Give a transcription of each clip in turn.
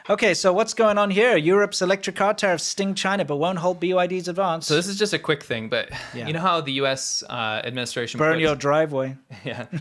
Okay, so what's going on here? Europe's electric car tariffs sting China but won't hold BYD's advance. So this is just a quick thing, but you know how the U.S. administration Burn your driveway.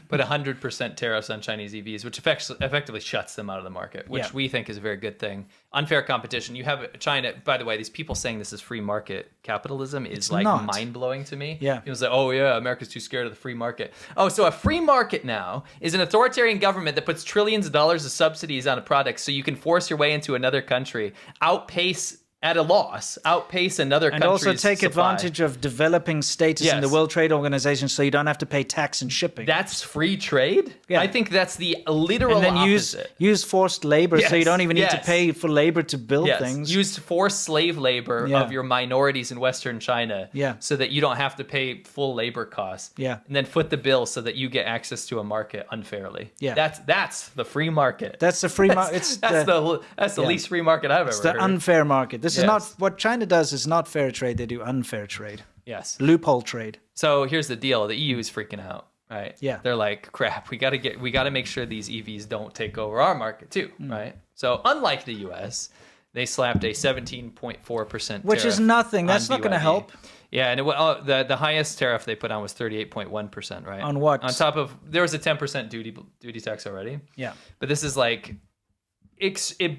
put 100% tariffs on Chinese EVs, which effectively shuts them out of the market, which we think is a very good thing. Unfair competition. You have China, by the way, these people saying this is free market capitalism is mind-blowing to me. Yeah. People say, oh yeah, America's too scared of the free market. Oh, so a free market now is an authoritarian government that puts trillions of dollars of subsidies on a product so you can force your way into another country, outpace another country's and also take supply. advantage of developing status in the World Trade Organization so you don't have to pay tax and shipping. That's free trade? Yeah. I think that's the literal and then opposite. use forced labor so you don't even need to pay for labor to build things. Use forced slave labor of your minorities in Western China so that you don't have to pay full labor costs. Yeah. And then foot the bill so that you get access to a market unfairly. Yeah. That's the free market. That's the free market. That's the least free market I've ever heard. It's the unfair market. This is not what China does is not fair trade. They do unfair trade. Yes. Loophole trade. So here's the deal. The EU is freaking out, right? Yeah. They're like, crap, we got to make sure these EVs don't take over our market too, right? So unlike the US, they slapped a 17.4% tariff. Which is nothing. That's not going to help. Yeah, and the highest tariff they put on was 38.1%, right? On what? On top of, there was a 10% duty tax already. Yeah. But this is like,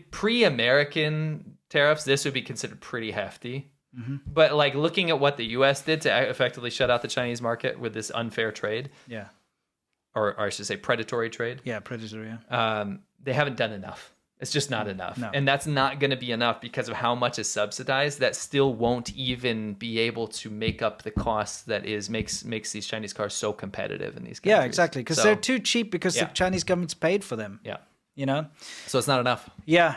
pre-American tariffs, this would be considered pretty hefty. Mm-hmm. But like looking at what the U.S. did to effectively shut out the Chinese market with this unfair trade, or I should say predatory trade. Yeah, predatory. They haven't done enough. It's just not enough, no. And that's not going to be enough because of how much is subsidized. That still won't even be able to make up the cost that makes these Chinese cars so competitive in these countries. Yeah, exactly, because they're too cheap because the Chinese government's paid for them. Yeah. You know, so it's not enough. Yeah.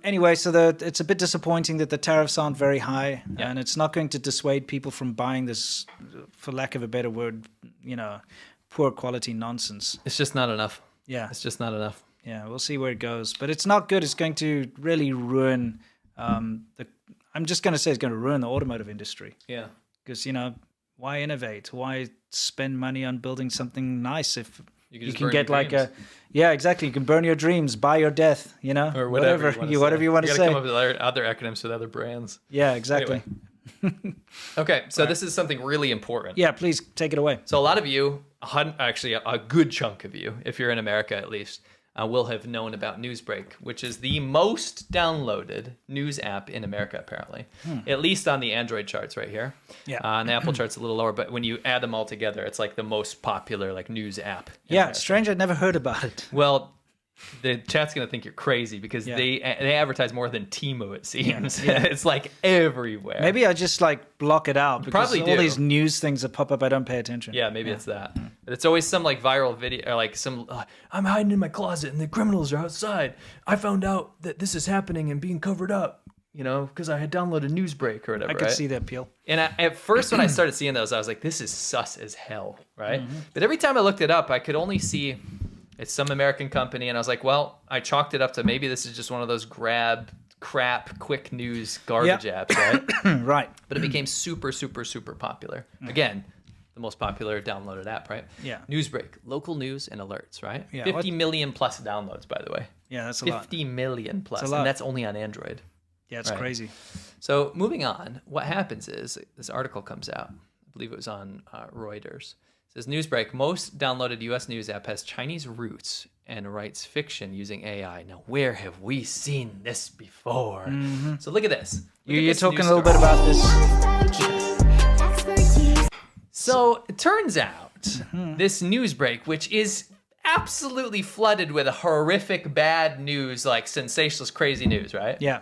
Anyway, so it's a bit disappointing that the tariffs aren't very high, and it's not going to dissuade people from buying this, for lack of a better word, poor quality nonsense. It's just not enough. Yeah, it's just not enough. Yeah, we'll see where it goes, but it's not good. It's going to really ruin I'm just going to say it's going to ruin the automotive industry. Yeah, because why innovate? Why spend money on building something nice if you can get like exactly. You can burn your dreams, buy your death, or whatever you want to say. Come up with other acronyms with other brands. Yeah, exactly. Anyway. Okay, so this is something really important. Yeah, please take it away. So a lot of you, actually a good chunk of you, if you're in America at least, will have known about Newsbreak, which is the most downloaded news app in America, apparently. At least on the Android charts right here. Yeah. On the Apple charts a little lower, but when you add them all together, it's like the most popular news app. Yeah, America. Strange. I'd never heard about it. Well, the chat's going to think you're crazy because they advertise more than Temu, it seems. Yeah. It's like everywhere. Maybe I just block it out because Probably all these news things that pop up, I don't pay attention. Yeah, maybe it's that. But it's always some viral video or some, I'm hiding in my closet and the criminals are outside. I found out that this is happening and being covered up, because I had downloaded Newsbreak or whatever. I could see the appeal. And at first when I started seeing those, I was like, this is sus as hell, right? Mm-hmm. But every time I looked it up, I could only see it's some American company. And I was like, well, I chalked it up to maybe this is just one of those crap, quick news garbage apps, right? Right. But it became super, super, super popular. Again, the most popular downloaded app, right? Yeah. Newsbreak, local news and alerts, right? Yeah. 50 million plus downloads, by the way. Yeah, that's a lot. 50 million plus, and that's only on Android. Yeah, it's crazy. So moving on, what happens is this article comes out. I believe it was on Reuters. It says Newsbreak, most downloaded U.S. news app has Chinese roots and writes fiction using AI. Now, where have we seen this before? Mm-hmm. So look at this. You're talking a little bit about this. So it turns out this Newsbreak, which is absolutely flooded with horrific bad news, like sensationalist, crazy news, right? Yeah.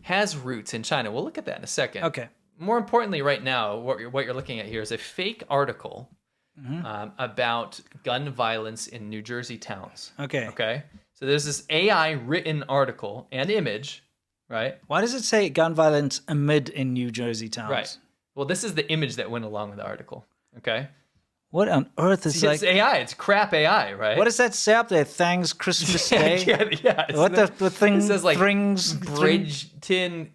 Has roots in China. We'll look at that in a second. Okay. More importantly, right now, what you're looking at here is a fake article about gun violence in New Jersey towns. Okay. So there's this AI written article and image, right? Why does it say gun violence amid in New Jersey towns? Right. Well, this is the image that went along with the article. Okay. What on earth is It's AI. It's crap AI, right? What does that say up there? Thanks Christmas Day. Yeah. What the thing? It says Bridgeton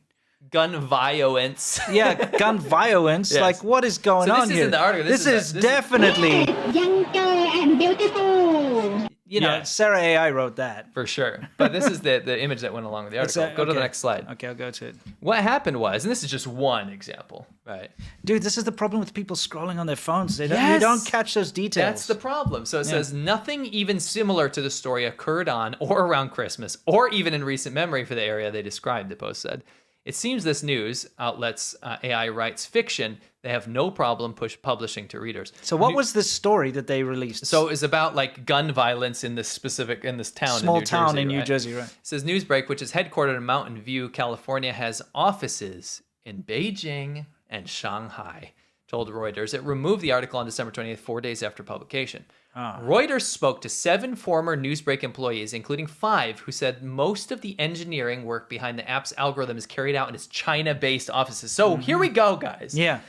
gun violence. Yeah, gun violence. Yes. Like, what is going on here? This is in the article. This is definitely younger and beautiful. you know, Yeah. Sarah AI wrote that. For sure. But this is the image that went along with the article. Go to the next slide. Okay, I'll go to it. What happened was, and this is just one example, right? Dude, this is the problem with people scrolling on their phones. You Yes! don't catch those details. That's the problem. So it says nothing even similar to the story occurred on or around Christmas, or even in recent memory for the area they described, the post said. It seems this news outlet's AI writes fiction. They have no problem publishing to readers. So what was this story that they released? So it was about like gun violence in this town. Small in New town Jersey, in New right? Jersey, right? It says Newsbreak, which is headquartered in Mountain View, California, has offices in Beijing and Shanghai, told Reuters. It removed the article on December 20th, 4 days after publication. Reuters spoke to 7 former Newsbreak employees, including 5 who said most of the engineering work behind the app's algorithm is carried out in its China-based offices. So here we go, guys. Yeah.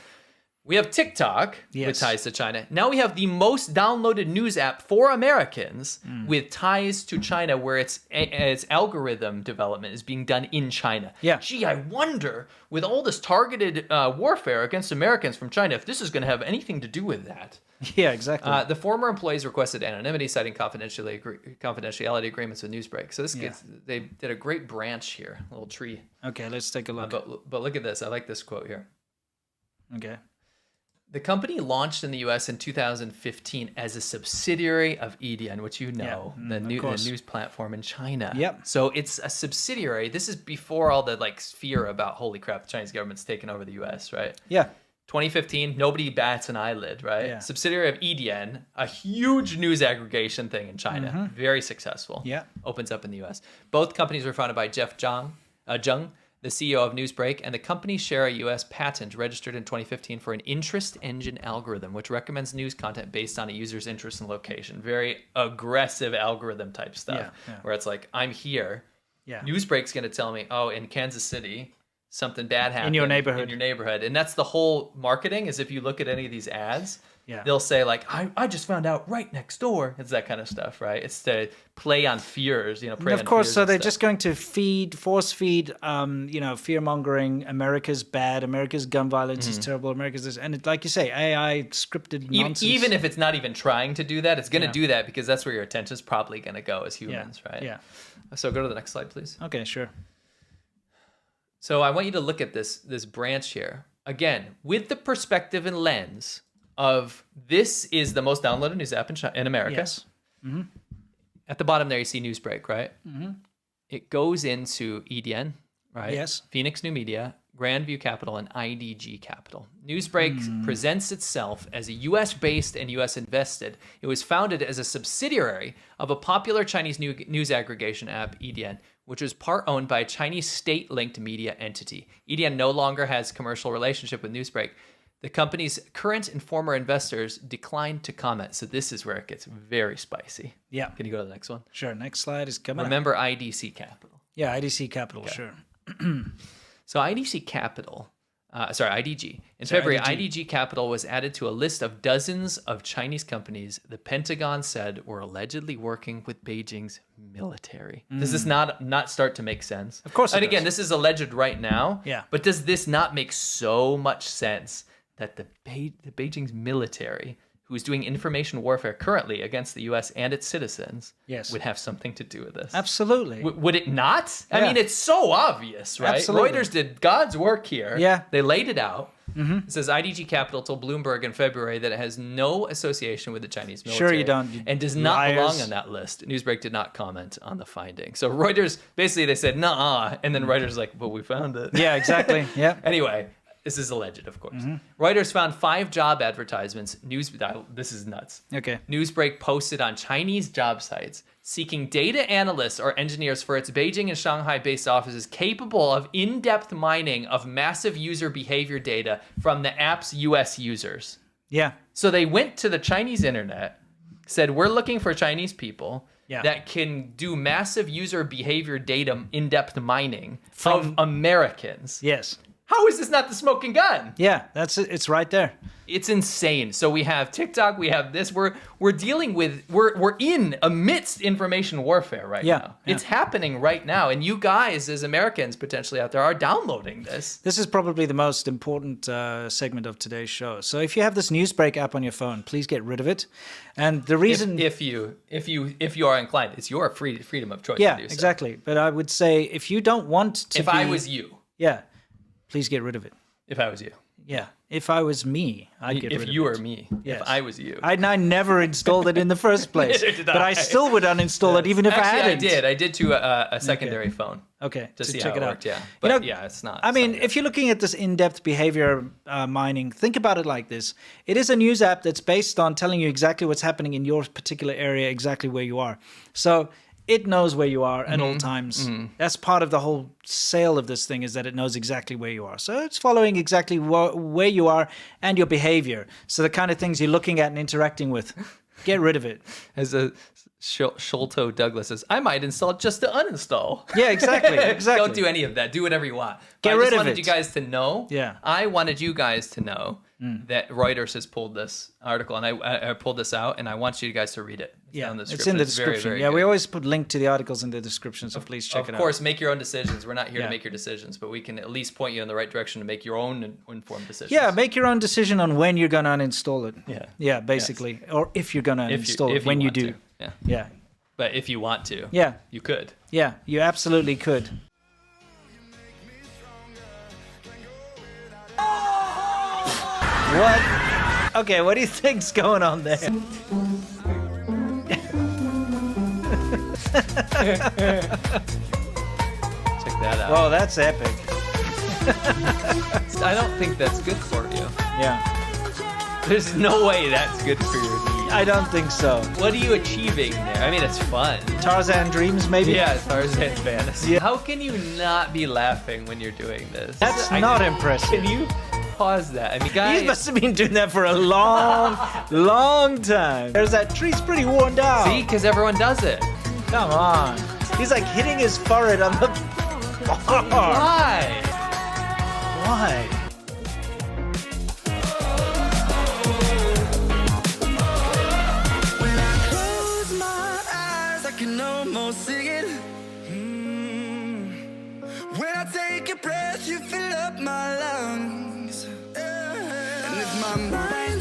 We have TikTok with ties to China. Now we have the most downloaded news app for Americans with ties to China, where its algorithm development is being done in China. Yeah. Gee, I wonder, with all this targeted warfare against Americans from China, if this is going to have anything to do with that. Yeah, exactly. The former employees requested anonymity, citing confidentiality agreements with Newsbreak. So they did a great branch here, a little tree. Okay, let's take a look. But look at this. I like this quote here. Okay. The company launched in the U.S. in 2015 as a subsidiary of ADVChina, which you know, the news platform in China. Yep. So it's a subsidiary. This is before all the fear about, holy crap, the Chinese government's taken over the U.S., right? Yeah. 2015, nobody bats an eyelid, right? Yeah. Subsidiary of ADVChina, a huge news aggregation thing in China, very successful. Yeah. Opens up in the U.S. Both companies were founded by Jeff Zhang, the CEO of Newsbreak, and the companies share a U.S. patent registered in 2015 for an interest engine algorithm, which recommends news content based on a user's interest and location. Very aggressive algorithm type stuff, where it's like, I'm here. Yeah. Newsbreak's going to tell me, oh, in Kansas City, something bad happened In your neighborhood. And that's the whole marketing, is if you look at any of these ads, they'll say I just found out right next door. It's that kind of stuff, right? It's to play on fears, prey And of on course, fears so and they're stuff. just going to force feed, fear mongering. America's bad. America's gun violence is terrible. America's this, and like you say, AI scripted nonsense. Even if it's not even trying to do that, it's going to do that because that's where your attention's probably going to go as humans, right? Yeah. So go to the next slide, please. Okay, sure. So I want you to look at this branch here. Again, with the perspective and lens of this is the most downloaded news app in America. Yes. At the bottom there, you see Newsbreak, right? It goes into ADVChina, right? Yes. Phoenix New Media, Grandview Capital, and IDG Capital. Newsbreak presents itself as a U.S.-based and U.S.-invested. It was founded as a subsidiary of a popular Chinese news aggregation app, ADVChina, which was part-owned by a Chinese state-linked media entity. ADVChina no longer has commercial relationship with Newsbreak. The company's current and former investors declined to comment. So this is where it gets very spicy. Yeah. Can you go to the next one? Sure. Next slide is coming up. Remember IDC Capital. Yeah, IDC Capital, sure. So IDC Capital, IDG. In February, IDG Capital was added to a list of dozens of Chinese companies the Pentagon said were allegedly working with Beijing's military. Does this not start to make sense? Of course it And again, does. this is alleged right now. Yeah. But does this not make so much sense that the Beijing's military, who is doing information warfare currently against the U.S. and its citizens, would have something to do with this? Absolutely. Would it not? I Yeah. mean, it's so obvious, right? Absolutely. Reuters did God's work here. Yeah. They laid it out. It says IDG Capital told Bloomberg in February that it has no association with the Chinese military. Sure you don't, you and does not liars. belong on that list. Newsbreak did not comment on the finding. So Reuters, basically they said, nah, and then Reuters like, but we found it. Yeah, exactly. Yeah. Anyway, this is alleged, of course. Reuters found 5 job advertisements. This is nuts. Okay. Newsbreak posted on Chinese job sites seeking data analysts or engineers for its Beijing and Shanghai-based offices capable of in-depth mining of massive user behavior data from the app's US users. Yeah. So they went to the Chinese internet, said, we're looking for Chinese people that can do massive user behavior data in-depth mining of Americans. Yes. How is this not the smoking gun? Yeah, that's it. It's right there. It's insane. So we have TikTok, we have this. We're dealing with we're in amidst information warfare right now. Yeah. It's happening right now, and you guys, as Americans potentially out there, are downloading this. This is probably the most important segment of today's show. So if you have this Newsbreak app on your phone, please get rid of it. And the reason, if you are inclined, it's your freedom of choice. yeah, to do so. exactly. But I would say if you don't want to, If I was you, yeah, please get rid of it. if I was you, Yeah, if I was me, I'd get rid of it. if you were me, Yes. if I was you. I never installed it in the first place, Neither did but I I. still would uninstall it even if Actually, I hadn't. I did to a secondary phone. Okay, To see check how it it out. worked, yeah. You But know, yeah, it's not. I mean, it's not if you're looking at this in-depth behavior mining, think about it like this. It is a news app that's based on telling you exactly what's happening in your particular area, exactly where you are. So it knows where you are at all times. That's part of the whole sale of this thing, is that it knows exactly where you are. So it's following exactly where you are and your behavior. So the kind of things you're looking at and interacting with. Get rid of it. As a Sholto Douglas says, I might install it just to uninstall. Yeah, exactly. Don't do any of that. Do whatever you want. Get I rid just of wanted it. you guys to know. Yeah. I wanted you guys to know that Reuters has pulled this article, and I pulled this out, and I want you guys to read it. Yeah, down the it's in the It's very, description. very yeah, we good. always put link to the articles in the description, so please check it out. Of course, make your own decisions. We're not here Yeah. to make your decisions, but we can at least point you in the right direction to make your own informed decisions. Yeah, make your own decision on when you're going to uninstall it. Yeah. Yeah, basically. Or if you're going to uninstall it, when you want do. to. Yeah. Yeah. But if you want to, Yeah. you could. Yeah, you absolutely could. What? Okay, what do you think's going on there? Check that out. Whoa, that's epic. I don't think that's good for you. Yeah. There's no way that's good for your knee. I don't think so. What are you achieving there? I mean, it's fun. Tarzan Dreams, maybe? Yeah, Tarzan fantasy. Yeah. How can you not be laughing when you're doing this? That's not impressive. Can you pause that? I mean, guys. He must have been doing that for a long, long time. There's that tree's pretty worn down. See, because everyone does it. Come on. He's like hitting his forehead on the bar. Why? Why? When I close my eyes, I can almost see it. When I take a breath, you fill up my lungs. And if my mind